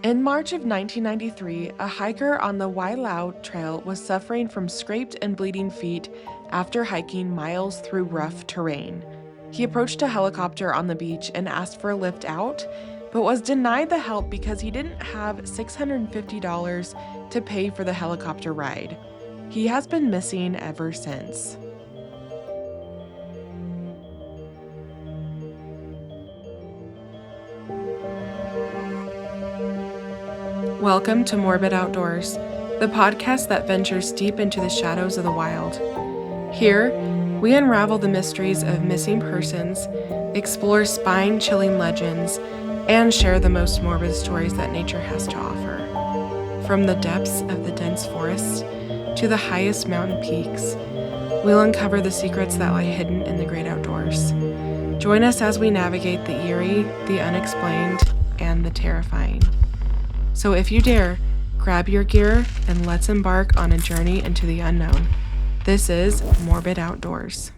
In March of 1993, a hiker on the Wailau Trail was suffering from scraped and bleeding feet after hiking miles through rough terrain. He approached a helicopter on the beach and asked for a lift out, but was denied the help because he didn't have $650 to pay for the helicopter ride. He has been missing ever since. Welcome to Morbid Outdoors, the podcast that ventures deep into the shadows of the wild. Here, we unravel the mysteries of missing persons, explore spine chilling legends, and share the most morbid stories that nature has to offer. From the depths of the dense forests to the highest mountain peaks, we'll uncover the secrets that lie hidden in the great outdoors. Join us as we navigate the eerie, the unexplained, and the terrifying. So if you dare, grab your gear and let's embark on a journey into the unknown. This is Morbid Outdoors.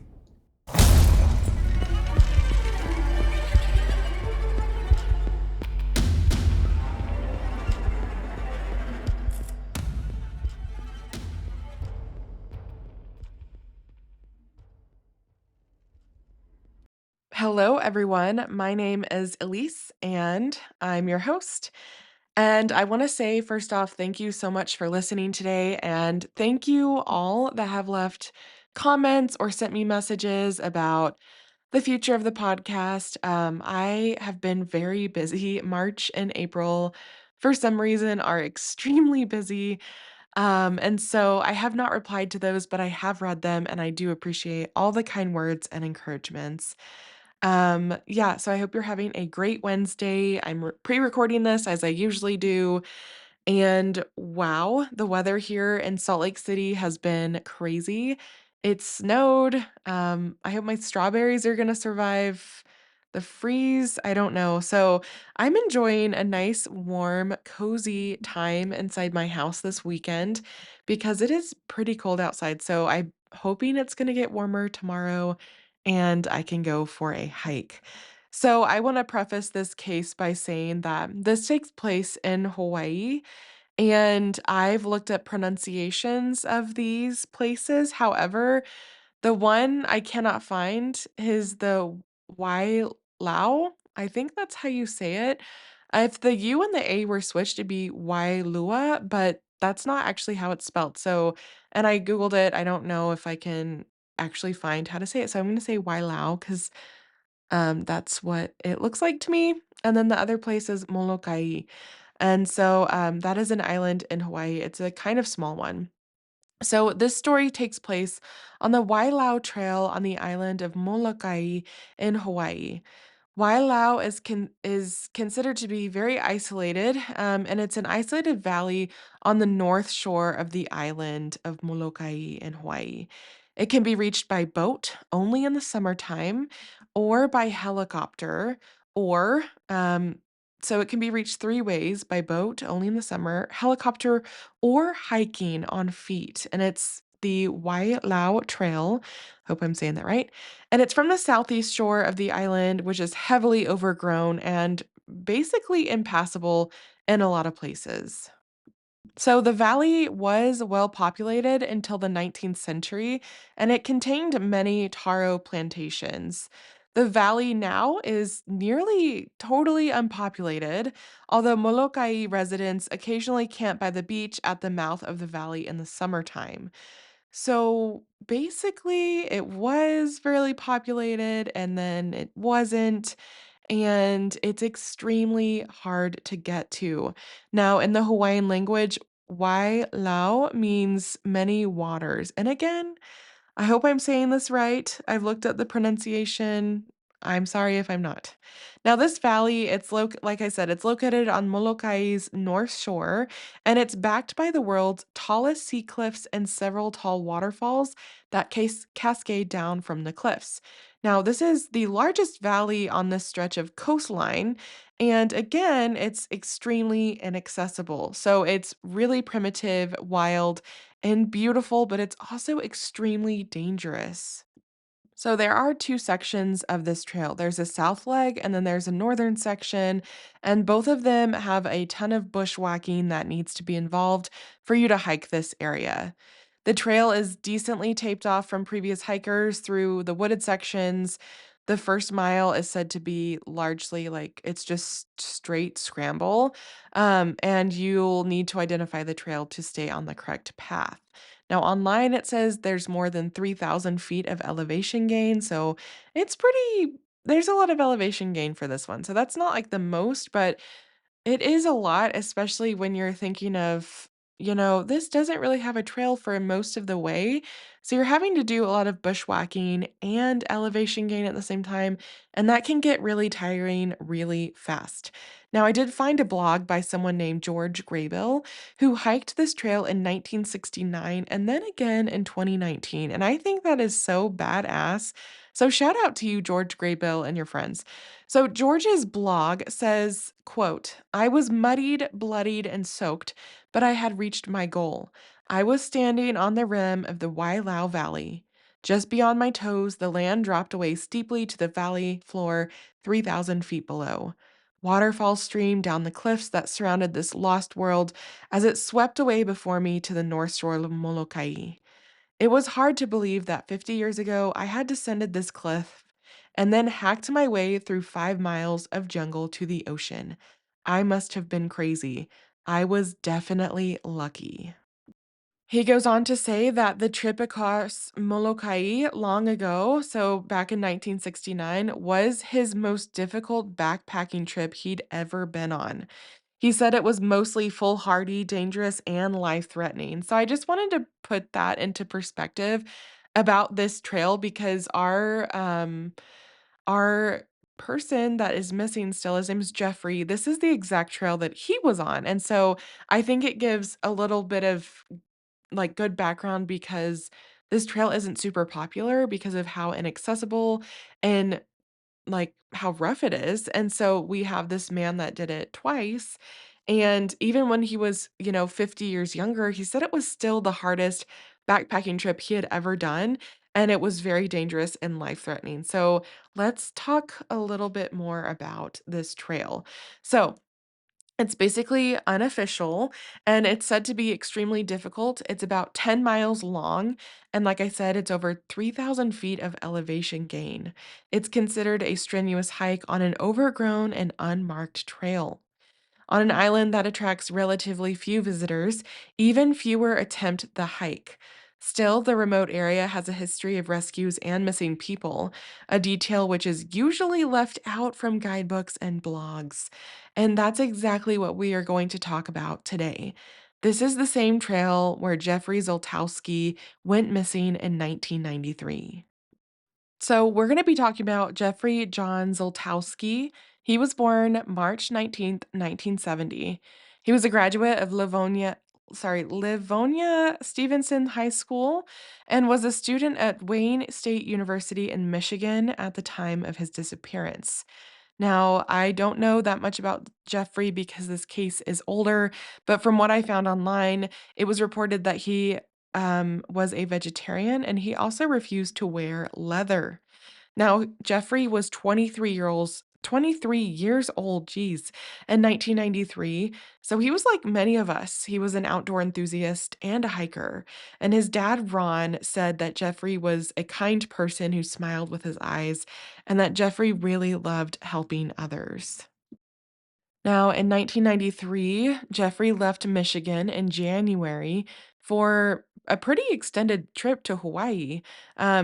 Hello, everyone. My name is Elise, and I'm your host. And I want to say, first off, thank you so much for listening today. And thank you all that have left comments or sent me messages about the future of the podcast. I have been very busy. March and April, for some reason, are extremely busy. And so I have not replied to those, but I have read them, and I do appreciate all the kind words and encouragements. Yeah, so I hope you're having a great Wednesday. I'm pre-recording this as I usually do. And wow, the weather here in Salt Lake City has been crazy. It snowed. I hope my strawberries are gonna survive the freeze. I don't know. So I'm enjoying a nice, warm, cozy time inside my house this weekend because it is pretty cold outside. So I'm hoping it's gonna get warmer tomorrow and I can go for a hike. So I want to preface this case by saying that this takes place in Hawaii, and I've looked at pronunciations of these places. However, the one I cannot find is the Wailau. I think that's how you say it. If the U and the A were switched, it'd be Wailua, but that's not actually how it's spelled. So, and I Googled it. I don't know if I can actually find how to say it. So I'm going to say Wailau because that's what it looks like to me. And then the other place is Moloka'i. And so that is an island in Hawaii. It's a kind of small one. So this story takes place on the Wailau Trail on the island of Moloka'i in Hawaii. Wailau is considered to be very isolated, and it's an isolated valley on the north shore of the island of Molokai in Hawaii. It can be reached by boat only in the summertime, or by helicopter, or so it can be reached three ways: by boat only in the summer, helicopter, or hiking on feet. And it's the Wailau Trail. Hope I'm saying that right. And it's from the southeast shore of the island, which is heavily overgrown and basically impassable in a lot of places. So the valley was well populated until the 19th century, and it contained many taro plantations. The valley now is nearly totally unpopulated, although Molokai residents occasionally camp by the beach at the mouth of the valley in the summertime. So basically, it was fairly populated and then it wasn't, and it's extremely hard to get to. Now, in the Hawaiian language, Wailau means many waters. And again, I hope I'm saying this right. I've looked at the pronunciation. I'm sorry if I'm not. Now, this valley, like I said, it's located on Molokai's north shore, and it's backed by the world's tallest sea cliffs and several tall waterfalls that cascade down from the cliffs. Now, this is the largest valley on this stretch of coastline, and again, it's extremely inaccessible. So it's really primitive, wild, and beautiful, but it's also extremely dangerous. So there are two sections of this trail. There's a south leg and then there's a northern section, and both of them have a ton of bushwhacking that needs to be involved for you to hike this area. The trail is decently taped off from previous hikers through the wooded sections. The first mile is said to be largely like it's just straight scramble, and you'll need to identify the trail to stay on the correct path. Now, online, it says there's more than 3,000 feet of elevation gain. So it's pretty, there's a lot of elevation gain for this one. So that's not like the most, but it is a lot, especially when you're thinking of, this doesn't really have a trail for most of the way. So you're having to do a lot of bushwhacking and elevation gain at the same time, and that can get really tiring really fast. Now, I did find a blog by someone named George Graybill who hiked this trail in 1969 and then again in 2019. And I think that is so badass. So shout out to you, George Graybill, and your friends. So George's blog says, quote, "I was muddied, bloodied, and soaked, but I had reached my goal. I was standing on the rim of the Wailau Valley. Just beyond my toes, the land dropped away steeply to the valley floor 3,000 feet below. Waterfalls streamed down the cliffs that surrounded this lost world as it swept away before me to the north shore of Moloka'i. It was hard to believe that 50 years ago I had descended this cliff and then hacked my way through 5 miles of jungle to the ocean. I must have been crazy. I was definitely lucky." He goes on to say that the trip across Molokai long ago, so back in 1969, was his most difficult backpacking trip he'd ever been on. He said it was mostly foolhardy, dangerous, and life-threatening. So I just wanted to put that into perspective about this trail because our person that is missing still, his name is Jeffrey. This is the exact trail that he was on. And so I think it gives a little bit of like good background because this trail isn't super popular because of how inaccessible and like, how rough it is, and so we have this man that did it twice, and even when he was, 50 years younger, he said it was still the hardest backpacking trip he had ever done, and it was very dangerous and life-threatening. So, let's talk a little bit more about this trail. So, it's basically unofficial, and it's said to be extremely difficult. It's about 10 miles long, and like I said, it's over 3,000 feet of elevation gain. It's considered a strenuous hike on an overgrown and unmarked trail. On an island that attracts relatively few visitors, even fewer attempt the hike. Still, the remote area has a history of rescues and missing people, a detail which is usually left out from guidebooks and blogs. And that's exactly what we are going to talk about today. This is the same trail where Jeffery Zoltowski went missing in 1993. So, we're going to be talking about Jeffrey John Zoltowski. He was born March 19th, 1970. He was a graduate of Livonia Stevenson High School and was a student at Wayne State University in Michigan at the time of his disappearance. Now, I don't know that much about Jeffrey because this case is older, but from what I found online, it was reported that he was a vegetarian and he also refused to wear leather. Now, Jeffrey was 23 years old, geez, in 1993. So he was like many of us. He was an outdoor enthusiast and a hiker. And his dad, Ron, said that Jeffrey was a kind person who smiled with his eyes and that Jeffrey really loved helping others. Now, in 1993, Jeffrey left Michigan in January for a pretty extended trip to Hawaii.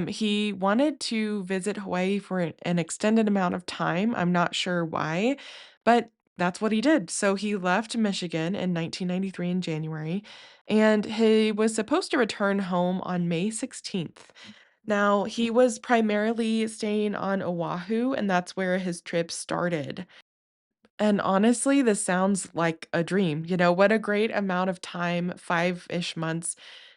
He wanted to visit Hawaii for an extended amount of time. I'm not sure why, but that's what he did. So he left Michigan in 1993 in January, and he was supposed to return home on May 16th. Now, he was primarily staying on Oahu, and that's where his trip started. And honestly, this sounds like a dream. What a great amount of time, 5-ish months,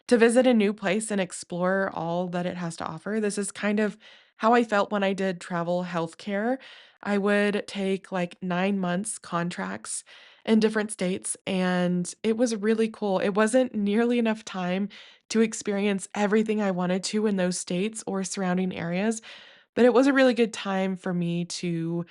to visit a new place and explore all that it has to offer. This is kind of how I felt when I did travel healthcare. I would take like 9 months contracts in different states, and it was really cool. It wasn't nearly enough time to experience everything I wanted to in those states or surrounding areas, but it was a really good time for me to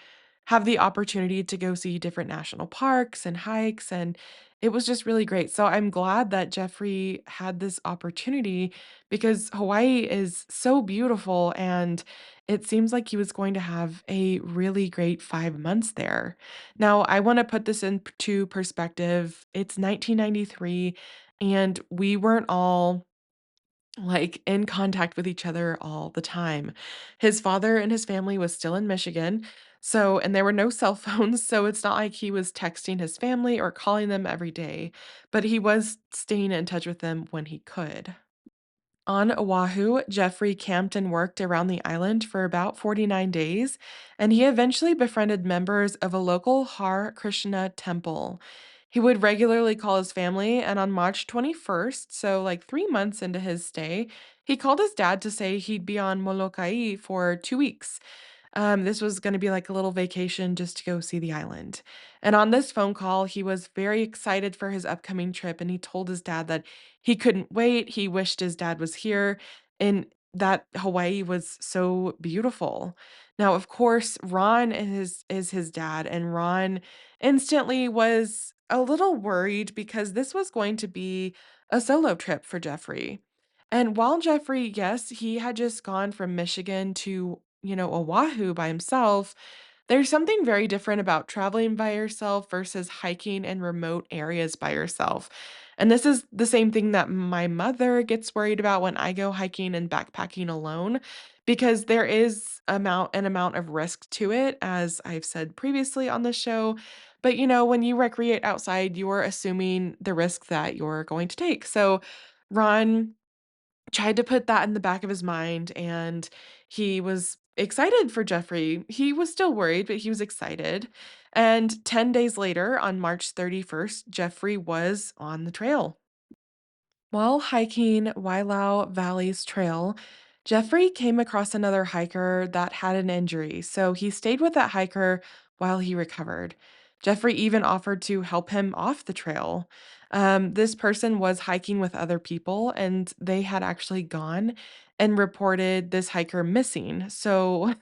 have the opportunity to go see different national parks and hikes, and it was just really great. So I'm glad that Jeffrey had this opportunity because Hawaii is so beautiful, and it seems like he was going to have a really great 5 months there. Now, I wanna put this into perspective. It's 1993, and we weren't all like, in contact with each other all the time. His father and his family was still in Michigan, so and there were no cell phones, so it's not like he was texting his family or calling them every day, but he was staying in touch with them when he could. On Oahu, Jeffrey camped and worked around the island for about 49 days, and he eventually befriended members of a local Har Krishna temple. He would regularly call his family, and on March 21st, so like 3 months into his stay, he called his dad to say he'd be on Moloka'i for 2 weeks. This was gonna be like a little vacation just to go see the island. And on this phone call, he was very excited for his upcoming trip, and he told his dad that he couldn't wait. He wished his dad was here and that Hawaii was so beautiful. Now, of course, Ron is his dad, and Ron instantly was a little worried because this was going to be a solo trip for Jeffrey. And while Jeffrey, yes, he had just gone from Michigan to, Oahu by himself, there's something very different about traveling by yourself versus hiking in remote areas by yourself. And this is the same thing that my mother gets worried about when I go hiking and backpacking alone, because there is an amount of risk to it, as I've said previously on the show. But when you recreate outside, you're assuming the risk that you're going to take. So Ron tried to put that in the back of his mind, and he was excited for Jeffrey. He was still worried, but he was excited. And 10 days later, on March 31st, Jeffrey was on the trail. While hiking Wailau Valley's trail, Jeffrey came across another hiker that had an injury, so he stayed with that hiker while he recovered. Jeffrey even offered to help him off the trail. This person was hiking with other people, and they had actually gone and reported this hiker missing. So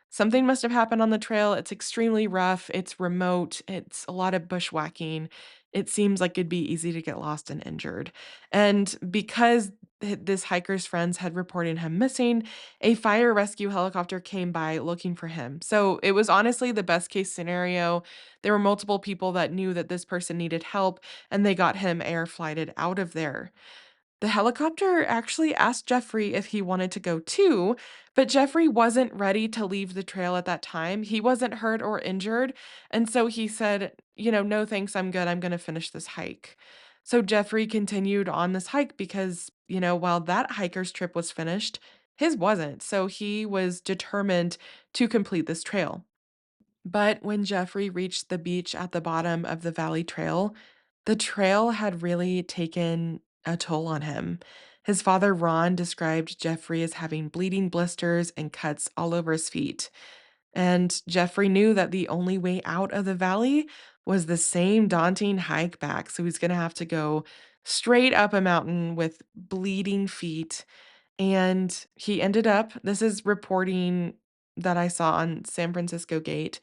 something must have happened on the trail. It's extremely rough, it's remote, it's a lot of bushwhacking. It seems like it'd be easy to get lost and injured. And because this hiker's friends had reported him missing, a fire rescue helicopter came by looking for him. So it was honestly the best case scenario. There were multiple people that knew that this person needed help, and they got him air flighted out of there. The helicopter actually asked Jeffrey if he wanted to go too, but Jeffrey wasn't ready to leave the trail at that time. He wasn't hurt or injured, and so he said, "No thanks, I'm good. I'm gonna finish this hike." So Jeffrey continued on this hike because, while that hiker's trip was finished, his wasn't. So he was determined to complete this trail. But when Jeffrey reached the beach at the bottom of the trail had really taken a toll on him. His father, Ron, described Jeffrey as having bleeding blisters and cuts all over his feet. And Jeffrey knew that the only way out of the valley was the same daunting hike back. So he's going to have to go straight up a mountain with bleeding feet, and he ended up this is reporting that I saw on San Francisco Gate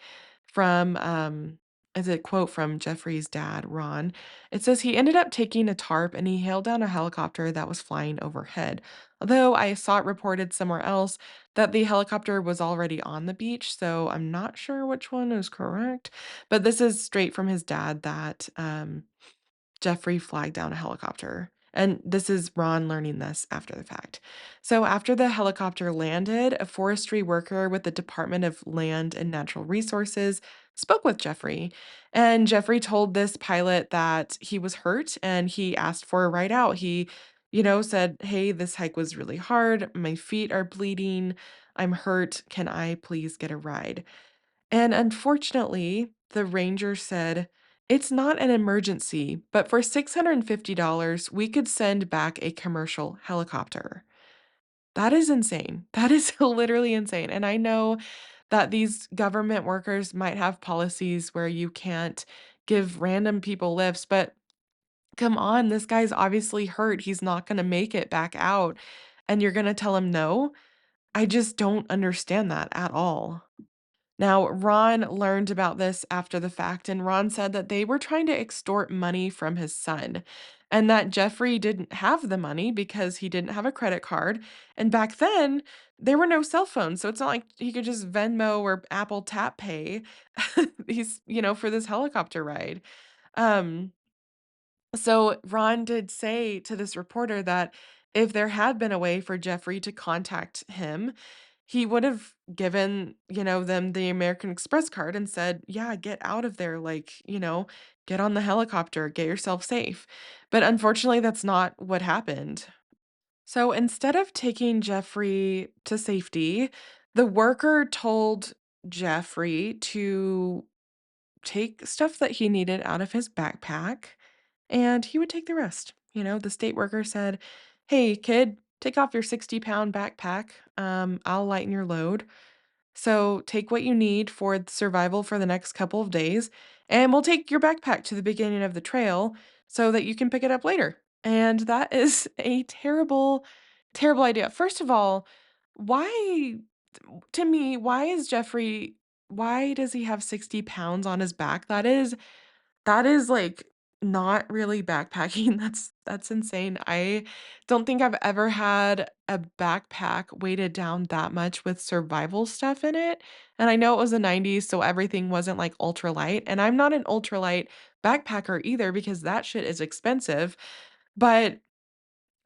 from, is a quote from Jeffrey's dad, Ron. It says he ended up taking a tarp and he hailed down a helicopter that was flying overhead. Although I saw it reported somewhere else that the helicopter was already on the beach, so I'm not sure which one is correct. But this is straight from his dad that Jeffrey flagged down a helicopter. And this is Ron learning this after the fact. So, after the helicopter landed, a forestry worker with the Department of Land and Natural Resources spoke with Jeffrey. And Jeffrey told this pilot that he was hurt and he asked for a ride out. He, said, "Hey, this hike was really hard. My feet are bleeding. I'm hurt. Can I please get a ride?" And unfortunately, the ranger said, "It's not an emergency, but for $650, we could send back a commercial helicopter." That is insane. That is literally insane. And I know that these government workers might have policies where you can't give random people lifts, but come on, this guy's obviously hurt. He's not gonna make it back out, and you're gonna tell him no? I just don't understand that at all. Now, Ron learned about this after the fact, and Ron said that they were trying to extort money from his son, and that Jeffrey didn't have the money because he didn't have a credit card. And back then, there were no cell phones, so it's not like he could just Venmo or Apple Tap Pay. For this helicopter ride. Um, so Ron did say to this reporter that if there had been a way for Jeffrey to contact him, he would have given, them the American Express card and said, "Yeah, get out of there, like, get on the helicopter, get yourself safe." But unfortunately, that's not what happened. So instead of taking Jeffrey to safety, the worker told Jeffrey to take stuff that he needed out of his backpack and he would take the rest. The state worker said, "Hey, kid, take off your 60-pound backpack. I'll lighten your load. So take what you need for survival for the next couple of days, and we'll take your backpack to the beginning of the trail so that you can pick it up later." And that is a terrible, terrible idea. First of all, why, to me, why does he have 60 pounds on his back? That is, like, not really backpacking, that's insane. I don't think I've ever had a backpack weighted down that much with survival stuff in it, and I know it was the '90s, so everything wasn't, like, ultralight, and I'm not an ultralight backpacker either because that shit is expensive, but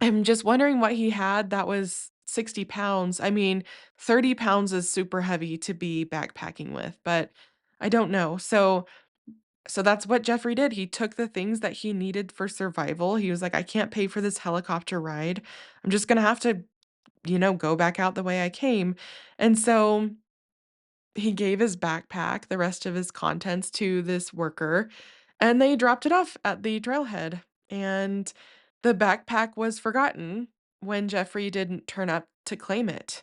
I'm just wondering what he had that was 60 pounds. I mean, 30 pounds is super heavy to be backpacking with, but I don't know. So that's what Jeffrey did. He took the things that he needed for survival. He was like, "I can't pay for this helicopter ride. I'm just gonna have to, go back out the way I came." And so he gave his backpack, the rest of his contents to this worker, and they dropped it off at the trailhead. And the backpack was forgotten when Jeffrey didn't turn up to claim it.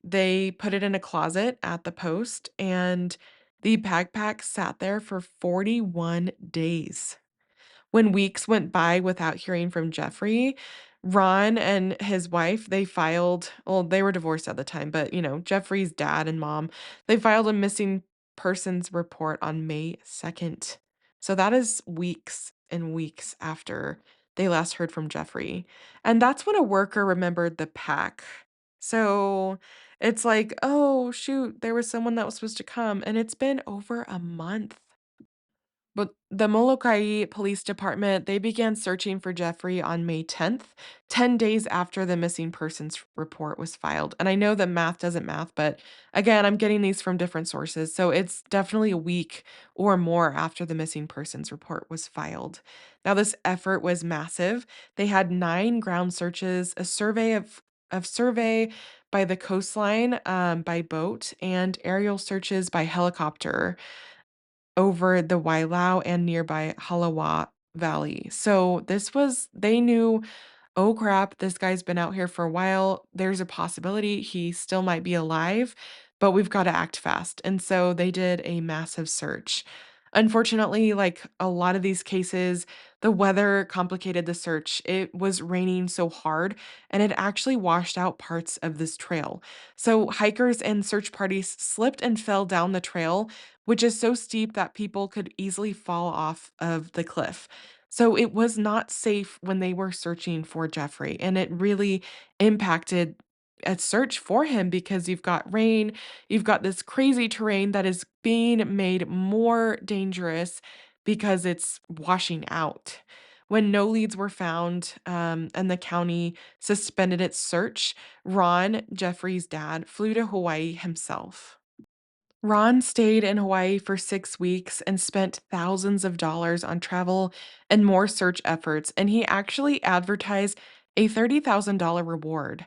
They put it in a closet at the post, and the backpack sat there for 41 days. When weeks went by without hearing from Jeffrey, Ron and his wife, they were divorced at the time, but, Jeffrey's dad and mom, they filed a missing persons report on May 2nd. So that is weeks and weeks after they last heard from Jeffrey. And that's when a worker remembered the pack. So it's like, "Oh, shoot, there was someone that was supposed to come," and it's been over a month. But the Moloka'i Police Department, they began searching for Jeffrey on May 10th, 10 days after the missing persons report was filed. And I know that math doesn't math, but again, I'm getting these from different sources. So it's definitely a week or more after the missing persons report was filed. Now, this effort was massive. They had 9 ground searches, a survey by the coastline by boat, and aerial searches by helicopter over the Wailau and nearby Halawa Valley. So they knew, "Oh crap, this guy's been out here for a while. There's a possibility he still might be alive, but we've got to act fast." And so they did a massive search. Unfortunately, like a lot of these cases, the weather complicated the search. It was raining so hard, and it actually washed out parts of this trail. So hikers and search parties slipped and fell down the trail, which is so steep that people could easily fall off of the cliff. So it was not safe when they were searching for Jeffrey, and it really impacted a search for him because you've got rain, you've got this crazy terrain that is being made more dangerous because it's washing out. When no leads were found, and the county suspended its search, Ron, Jeffrey's dad, flew to Hawaii himself. Ron stayed in Hawaii for 6 weeks and spent thousands of dollars on travel and more search efforts, and he actually advertised a $30,000 reward.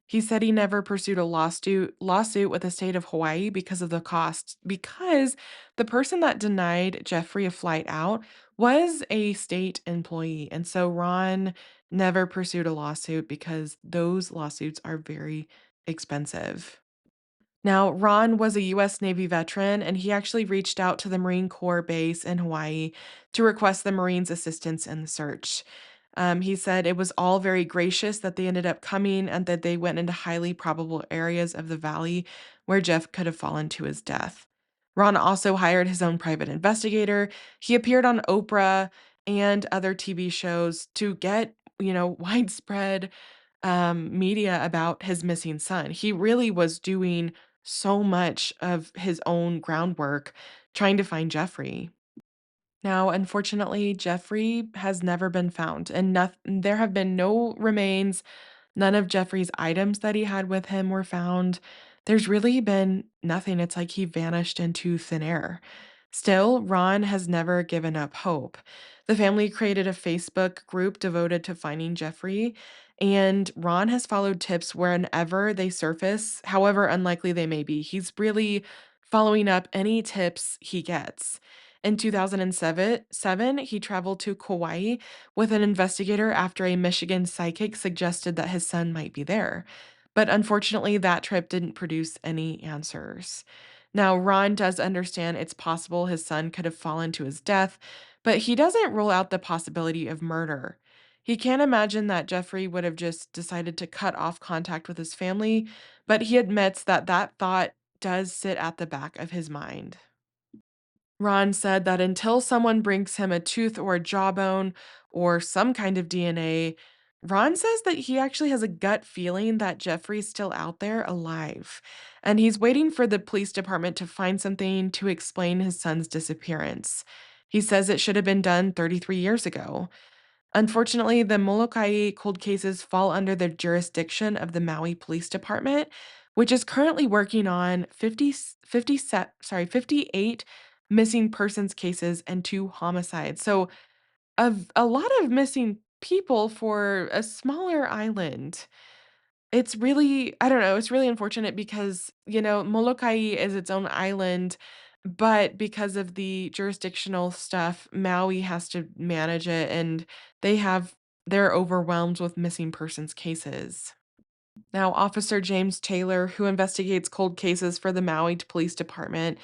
He said he never pursued a lawsuit with the state of Hawaii because of the costs, because the person that denied Jeffrey a flight out was a state employee. And so Ron never pursued a lawsuit because those lawsuits are very expensive. Now, Ron was a US Navy veteran, and he actually reached out to the Marine Corps base in Hawaii to request the Marines' assistance in the search. He said it was all very gracious that they ended up coming and that they went into highly probable areas of the valley where Jeff could have fallen to his death. Ron also hired his own private investigator. He appeared on Oprah and other TV shows to get, widespread media about his missing son. He really was doing so much of his own groundwork trying to find Jeffrey. Now, unfortunately, Jeffrey has never been found, and there have been no remains. None of Jeffrey's items that he had with him were found. There's really been nothing. It's like he vanished into thin air. Still, Ron has never given up hope. The family created a Facebook group devoted to finding Jeffrey, and Ron has followed tips whenever they surface, however unlikely they may be. He's really following up any tips he gets. In 2007, he traveled to Kauai with an investigator after a Michigan psychic suggested that his son might be there. But unfortunately, that trip didn't produce any answers. Now, Ron does understand it's possible his son could have fallen to his death, but he doesn't rule out the possibility of murder. He can't imagine that Jeffrey would have just decided to cut off contact with his family, but he admits that that thought does sit at the back of his mind. Ron said that until someone brings him a tooth or a jawbone or some kind of DNA, Ron says that he actually has a gut feeling that Jeffrey's still out there alive. And he's waiting for the police department to find something to explain his son's disappearance. He says it should have been done 33 years ago. Unfortunately, the Moloka'i cold cases fall under the jurisdiction of the Maui Police Department, which is currently working on 58 missing persons cases and 2 homicides. So, a lot of missing people for a smaller island. It's really I don't know, it's really unfortunate because, Moloka'i is its own island, but because of the jurisdictional stuff, Maui has to manage it, and they're overwhelmed with missing persons cases. Now, Officer James Taylor, who investigates cold cases for the Maui Police Department,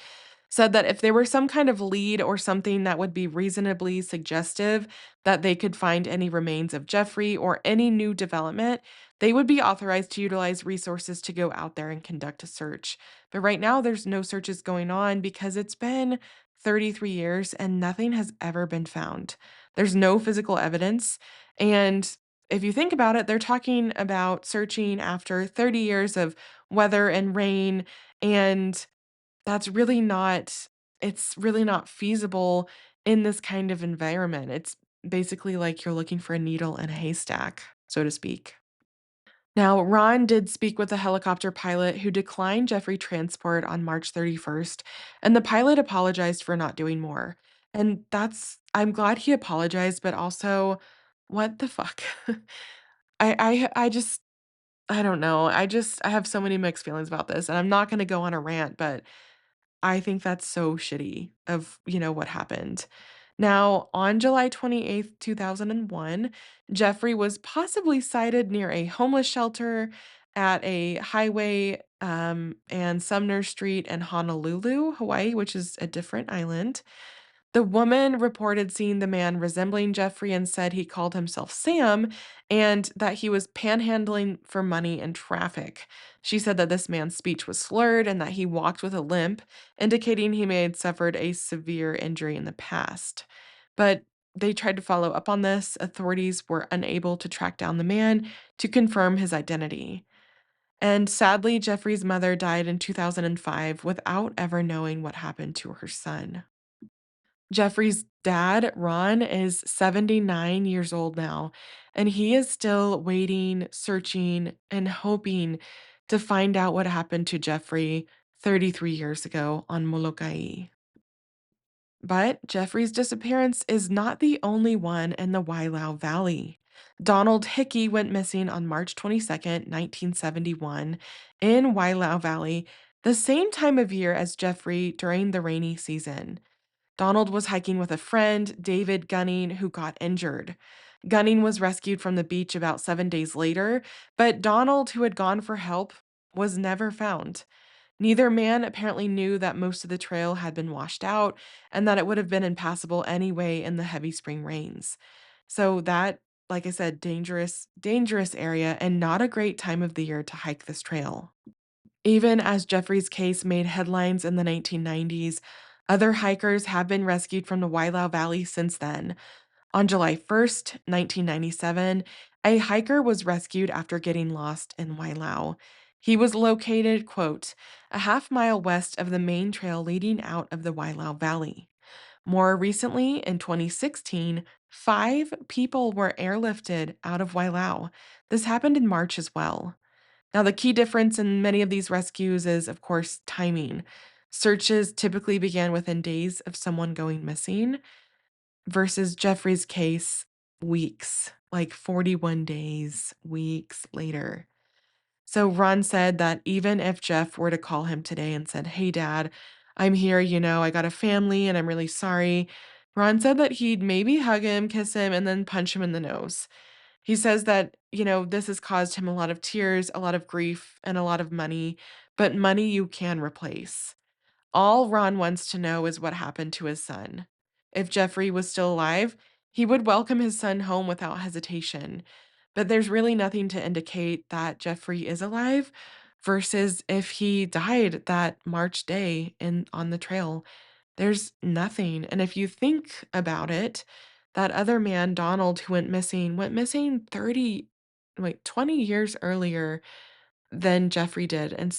said that if there were some kind of lead or something that would be reasonably suggestive that they could find any remains of Jeffrey or any new development, they would be authorized to utilize resources to go out there and conduct a search. But right now, there's no searches going on because it's been 33 years and nothing has ever been found. There's no physical evidence. And if you think about it, they're talking about searching after 30 years of weather and rain, and that's really not it's really not feasible in this kind of environment. It's basically like you're looking for a needle in a haystack, so to speak. Now, Ron did speak with a helicopter pilot who declined Jeffrey transport on March 31st, and the pilot apologized for not doing more. And I'm glad he apologized, but also, what the fuck? I just I don't know. I have so many mixed feelings about this, and I'm not gonna go on a rant, but I think that's so shitty of, what happened. Now, on July 28th, 2001, Jeffrey was possibly sighted near a homeless shelter at a highway and Sumner Street in Honolulu, Hawaii, which is a different island. The woman reported seeing the man resembling Jeffrey and said he called himself Sam and that he was panhandling for money in traffic. She said that this man's speech was slurred and that he walked with a limp, indicating he may have suffered a severe injury in the past. But they tried to follow up on this. Authorities were unable to track down the man to confirm his identity. And sadly, Jeffrey's mother died in 2005 without ever knowing what happened to her son. Jeffrey's dad, Ron, is 79 years old now, and he is still waiting, searching, and hoping to find out what happened to Jeffrey 33 years ago on Moloka'i. But Jeffrey's disappearance is not the only one in the Wailau Valley. Donald Hickey went missing on March 22nd, 1971, in Wailau Valley, the same time of year as Jeffrey during the rainy season. Donald was hiking with a friend, David Gunning, who got injured. Gunning was rescued from the beach about 7 days later, but Donald, who had gone for help, was never found. Neither man apparently knew that most of the trail had been washed out and that it would have been impassable anyway in the heavy spring rains. So that, like I said, dangerous area and not a great time of the year to hike this trail. Even as Jeffrey's case made headlines in the 1990s, other hikers have been rescued from the Wailau Valley since then. On July 1st, 1997, a hiker was rescued after getting lost in Wailau. He was located, quote, a half mile west of the main trail leading out of the Wailau Valley. More recently, in 2016, 5 people were airlifted out of Wailau. This happened in March as well. Now, the key difference in many of these rescues is, of course, timing. Searches typically began within days of someone going missing, versus Jeffrey's case, weeks, like 41 days, weeks later. So Ron said that even if Jeff were to call him today and said, "Hey, Dad, I'm here, I got a family and I'm really sorry," Ron said that he'd maybe hug him, kiss him, and then punch him in the nose. He says that, this has caused him a lot of tears, a lot of grief, and a lot of money, but money you can replace. All Ron wants to know is what happened to his son. If Jeffrey was still alive, he would welcome his son home without hesitation. But there's really nothing to indicate that Jeffrey is alive versus if he died that March day on the trail. There's nothing. And if you think about it, that other man, Donald, who went missing 20 years earlier than Jeffrey did, and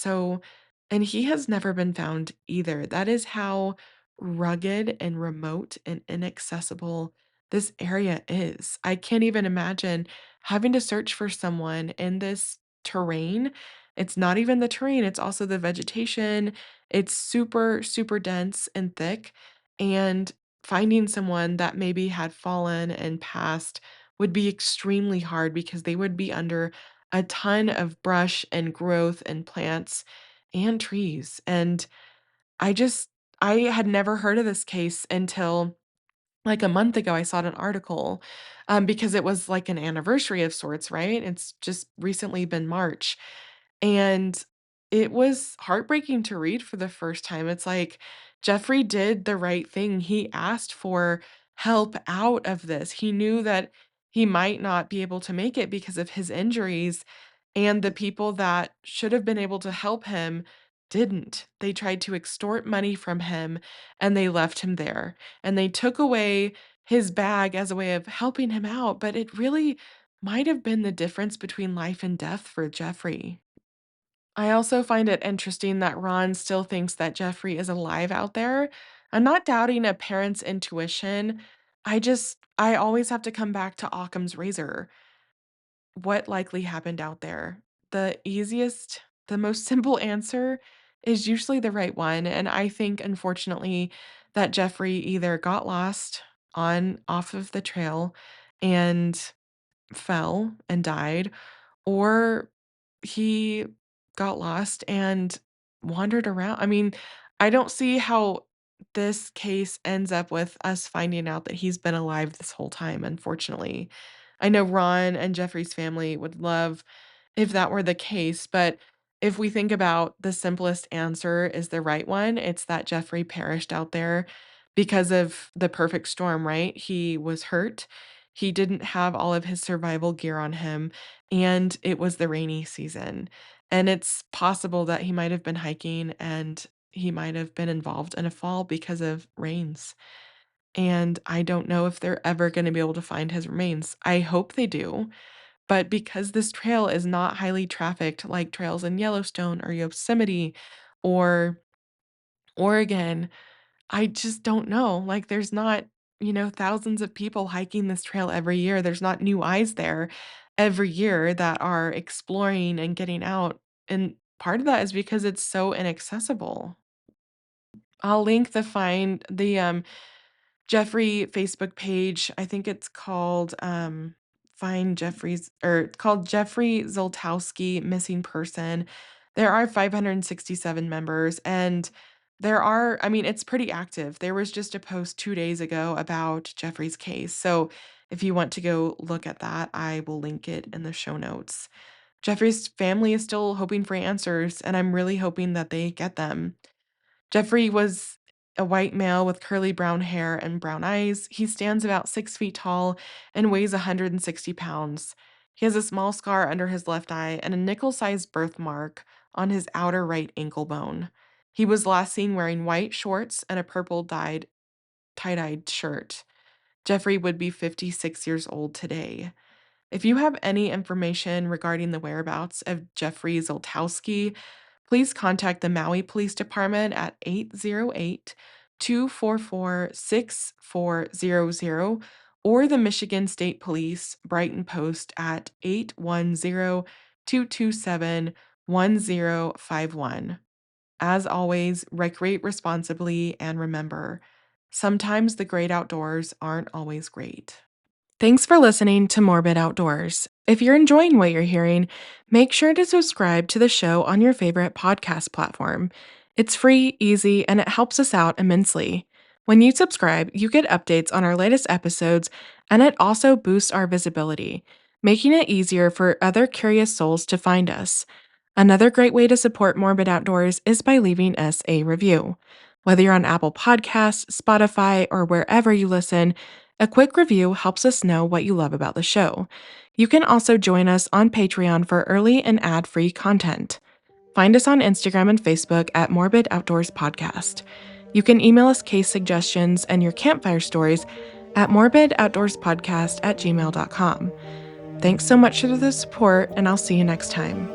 he has never been found either. That is how rugged and remote and inaccessible this area is. I can't even imagine having to search for someone in this terrain. It's not even the terrain, it's also the vegetation. It's super, super dense and thick, and finding someone that maybe had fallen and passed would be extremely hard because they would be under a ton of brush and growth and plants and trees, and I just I had never heard of this case until, like, a month ago. I saw an article, because it was like an anniversary of sorts, right? It's just recently been March, and it was heartbreaking to read for the first time. It's like Jeffrey did the right thing. He asked for help out of this. He knew that he might not be able to make it because of his injuries, and the people that should have been able to help him didn't. They tried to extort money from him and they left him there. And they took away his bag as a way of helping him out, but it really might have been the difference between life and death for Jeffrey. I also find it interesting that Ron still thinks that Jeffrey is alive out there. I'm not doubting a parent's intuition. I always have to come back to Occam's razor. What likely happened out there? The most simple answer is usually the right one. And I think, unfortunately, that Jeffrey either got lost on off of the trail and fell and died, or he got lost and wandered around. I mean, I don't see how this case ends up with us finding out that he's been alive this whole time, unfortunately. I know Ron and Jeffrey's family would love if that were the case, but if we think about the simplest answer is the right one, it's that Jeffrey perished out there because of the perfect storm, right? He was hurt. He didn't have all of his survival gear on him, and it was the rainy season. And it's possible that he might have been hiking and he might have been involved in a fall because of rains. And I don't know if they're ever going to be able to find his remains. I hope they do. But because this trail is not highly trafficked like trails in Yellowstone or Yosemite or Oregon, I just don't know. Like, there's not, thousands of people hiking this trail every year. There's not new eyes there every year that are exploring and getting out. And part of that is because it's so inaccessible. I'll link the Jeffrey Facebook page. I think it's called Find Jeffrey's, or it's called Jeffery Zoltowski Missing Person. There are 567 members, and I mean, it's pretty active. There was just a post 2 days ago about Jeffrey's case. So if you want to go look at that, I will link it in the show notes. Jeffrey's family is still hoping for answers, and I'm really hoping that they get them. Jeffrey was a white male with curly brown hair and brown eyes. He stands about 6 feet tall and weighs 160 pounds. He has a small scar under his left eye and a nickel sized birthmark on his outer right ankle bone. He was last seen wearing white shorts and a purple dyed tie dyed shirt. Jeffrey would be 56 years old today. If you have any information regarding the whereabouts of Jeffery Zoltowski, please contact the Maui Police Department at 808-244-6400 or the Michigan State Police Brighton Post at 810-227-1051. As always, recreate responsibly and remember, sometimes the great outdoors aren't always great. Thanks for listening to Morbid Outdoors. If you're enjoying what you're hearing, make sure to subscribe to the show on your favorite podcast platform. It's free, easy, and it helps us out immensely. When you subscribe, you get updates on our latest episodes, and it also boosts our visibility, making it easier for other curious souls to find us. Another great way to support Morbid Outdoors is by leaving us a review. Whether you're on Apple Podcasts, Spotify, or wherever you listen, a quick review helps us know what you love about the show. You can also join us on Patreon for early and ad-free content. Find us on Instagram and Facebook at Morbid Outdoors Podcast. You can email us case suggestions and your campfire stories at morbidoutdoorspodcast@gmail.com. Thanks so much for the support, and I'll see you next time.